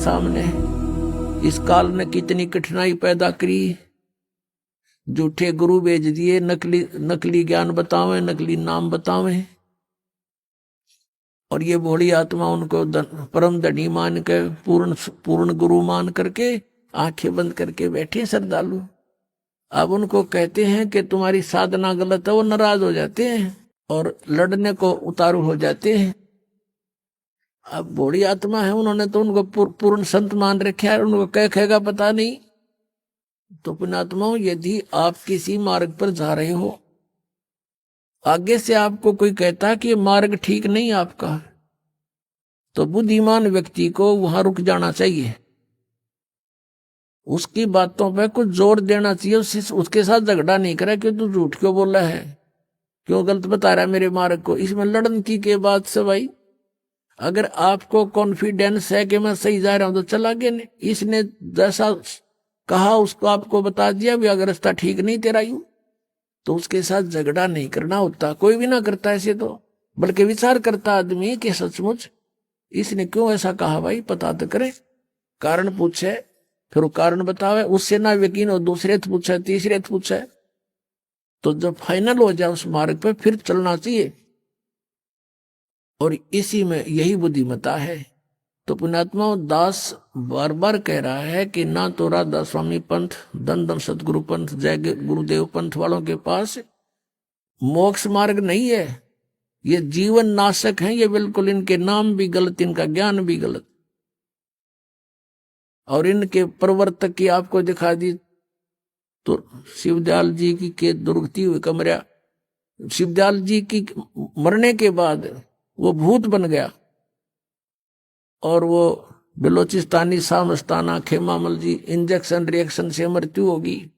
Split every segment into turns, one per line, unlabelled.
सामने। इस काल ने कितनी कठिनाई पैदा करी, झूठे गुरु भेज दिए, नकली ज्ञान बतावे, नकली नाम बतावे, और ये भोली आत्मा उनको परम धनी मान के पूर्ण गुरु मान करके आंखें बंद करके बैठे श्रद्धालु। अब उनको कहते हैं कि तुम्हारी साधना गलत है, वो नाराज हो जाते हैं और लड़ने को उतारू हो जाते हैं। अब भोली आत्मा है, उन्होंने तो उनको पूर्ण संत मान रखा है, उनको क्या कहेगा पता नहीं। तो पुण्यात्माओं, यदि आप किसी मार्ग पर जा रहे हो, आगे से आपको कोई कहता कि मार्ग ठीक नहीं आपका, तो बुद्धिमान व्यक्ति को वहां रुक जाना चाहिए, उसकी बातों पे कुछ जोर देना चाहिए, उसके साथ झगड़ा नहीं करे कि तू झूठ क्यों बोला है, क्यों गलत बता रहा है मेरे मार्ग को। इसमें लड़न की के बाद से भाई, अगर आपको कॉन्फिडेंस है कि मैं सही जा रहा हूं तो चला गया, नहीं इसने जैसा कहा उसको आपको बता दिया भी, अगर रास्ता ठीक नहीं तेरा यूं, तो उसके साथ झगड़ा नहीं करना होता। कोई भी ना करता ऐसे तो, बल्कि विचार करता आदमी कि सचमुच इसने क्यों ऐसा कहा, भाई पता तो करे, कारण पूछे, फिर वो कारण बतावे, उससे ना यकीन हो दूसरे से पूछे, तीसरे से पूछे, तो जब फाइनल हो जाए उस मार्ग पे फिर चलना चाहिए। और इसी में यही बुद्धिमता है। तो पुण्यात्मा दास बार बार कह रहा है कि ना तो राधा स्वामी पंथ, दन दन सतगुरु पंथ, जय गुरुदेव पंथ वालों के पास मोक्ष मार्ग नहीं है, ये जीवन नाशक है, ये बिल्कुल, इनके नाम भी गलत, इनका ज्ञान भी गलत, और इनके प्रवर्तक की आपको दिखा दी तो शिवदयाल जी की के दुर्गति हुई कमरा, शिवदयाल जी की मरने के बाद वो भूत बन गया, और वो बलोचिस्तानी सामस्ताना खेमामल जी इंजेक्शन रिएक्शन से मृत्यु होगी।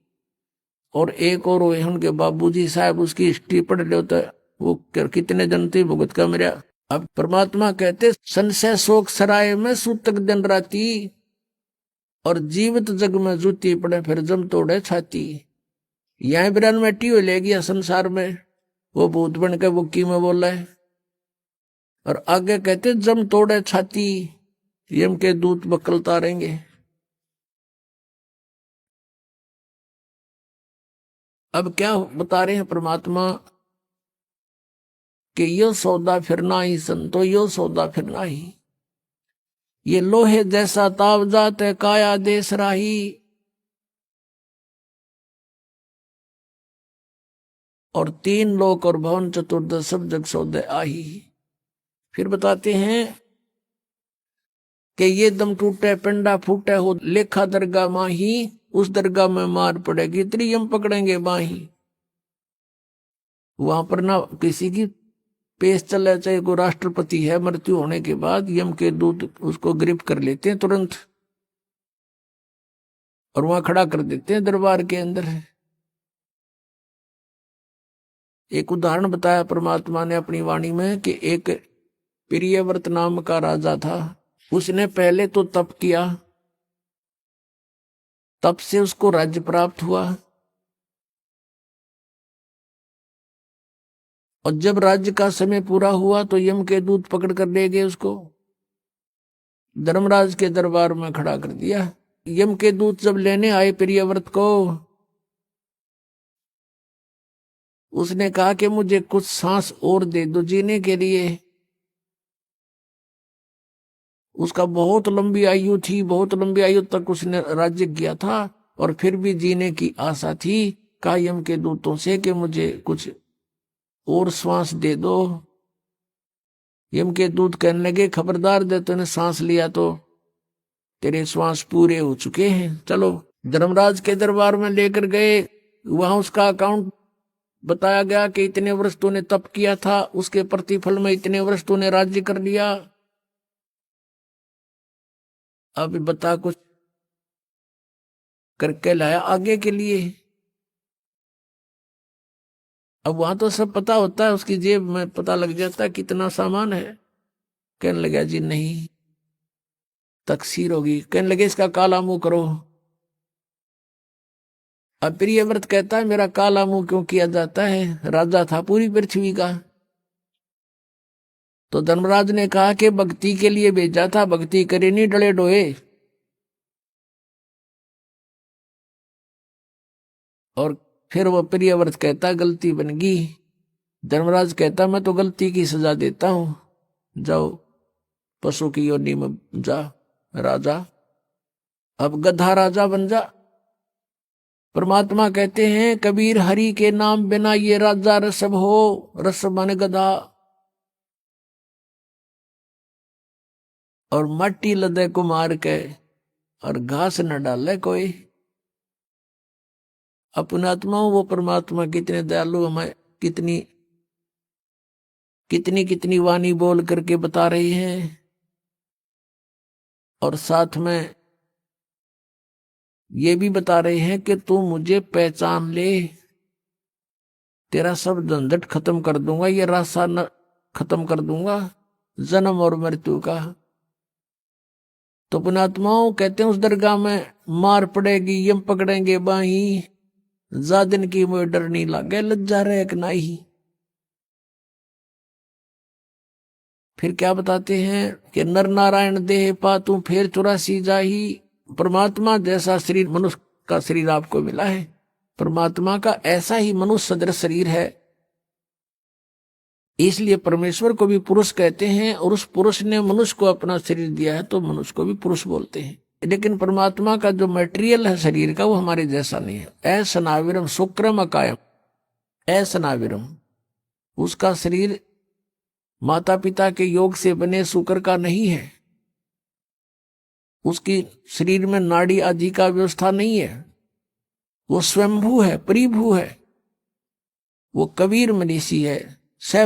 और एक और हुए उनके बाबूजी साहब, उसकी हिस्ट्री पढ़ लो तो वो कितने जन थे भुगत का मेरा। अब परमात्मा कहते संशय शोक सराय में सूतक दिन राती, और जीवित जग में जूती पड़े फिर जम तोड़े छाती। यह बिरन में हो ले गया संसार में, वो भूत बन के बुक्की में बोला है। और आगे कहते जम तोड़े छाती, यम के दूत बकल तारेंगे। अब क्या बता रहे हैं परमात्मा कि यो सौदा फिरना ही संतो, यो सौदा फिरना ही, ये लोहे जैसा ताव जात है काया देश राही, और तीन लोक और भवन चतुर्दश सब जग सौदे आही। फिर बताते हैं कि ये दम टूटे पिंडा फूटे हो लेखा दरगाह माही, उस दरगाह में मार पड़ेगी त्रियम पकड़ेंगे बाही। वहां पर ना किसी की पेश चले, चाहे कोई राष्ट्रपति है, मृत्यु होने के बाद यम के दूत उसको गिरफ्त कर लेते हैं तुरंत, और वहां खड़ा कर देते हैं दरबार के अंदर। एक उदाहरण बताया परमात्मा ने अपनी वाणी में कि एक प्रियव्रत नाम का राजा था, उसने पहले तो तप किया, तप से उसको राज्य प्राप्त हुआ, और जब राज्य का समय पूरा हुआ तो यम के दूत पकड़ कर ले गए उसको, धर्मराज के दरबार में खड़ा कर दिया। यम के दूत जब लेने आए प्रियव्रत को, उसने कहा कि मुझे कुछ सांस और दे दो जीने के लिए। उसका बहुत लंबी आयु थी, बहुत लंबी आयु तक उसने राज्य किया था, और फिर भी जीने की आशा थी। कहा यम के दूतों से कि मुझे कुछ और श्वास दे दो। यम के दूत कहने लगे खबरदार, दे तूने सांस लिया तो तेरे श्वास पूरे हो चुके हैं, चलो। धर्मराज के दरबार में लेकर गए, वहां उसका अकाउंट बताया गया कि इतने वर्ष तूने तप किया था, उसके प्रतिफल में इतने वर्ष तूने राज्य कर लिया, अब बता कुछ करके लाया आगे के लिए। अब वहां तो सब पता होता है, उसकी जेब में पता लग जाता है कितना सामान है। कहने लगा जी नहीं, तकसीर होगी। कहने लगे इसका काला मुंह करो। अब प्रियव्रत कहता है मेरा काला मुंह क्यों किया जाता है, राजा था पूरी पृथ्वी का। तो धर्मराज ने कहा कि भक्ति के लिए भेजा था, भक्ति करे नहीं डले डोए, और फिर वो प्रियव्रत कहता गलती बन गई। धर्मराज कहता मैं तो गलती की सजा देता हूं, जाओ पशु की योनि में जा राजा, अब गधा राजा बन जा। परमात्मा कहते हैं कबीर हरि के नाम बिना ये राजा रसब हो, रसब माने गधा। और मट्टी लदे को मार के और घास न डाले कोई। अपने आत्माओं वो परमात्मा कितने दयालु हमें कितनी कितनी कितनी वाणी बोल करके बता रही हैं। और साथ में ये भी बता रहे हैं कि तू मुझे पहचान ले, तेरा सब झंझट खत्म कर दूंगा, ये रास्ता न खत्म कर दूंगा जन्म और मृत्यु का। तो पुणात्माओं कहते हैं उस दरगाह में मार पड़ेगी, यम पकड़ेंगे बाही, जा दिन की मुझे डर नहीं लागे, लज्जा रहे कि नहीं। फिर क्या बताते हैं कि नर नारायण देह पा तू फिर 84 जाही। परमात्मा जैसा शरीर मनुष्य का शरीर आपको मिला है, परमात्मा का ऐसा ही मनुष्य सदृश शरीर है, इसलिए परमेश्वर को भी पुरुष कहते हैं। और उस पुरुष ने मनुष्य को अपना शरीर दिया है तो मनुष्य को भी पुरुष बोलते हैं। लेकिन परमात्मा का जो मटेरियल है शरीर का वो हमारे जैसा नहीं है। ऐसनाविरम शुक्रम अकायम, ऐसनाविरम, उसका शरीर माता पिता के योग से बने शुक्र का नहीं है, उसकी शरीर में नाड़ी आदि का व्यवस्था नहीं है, वो स्वयंभू है, परिभू है, वो कबीर मनीषी है, सह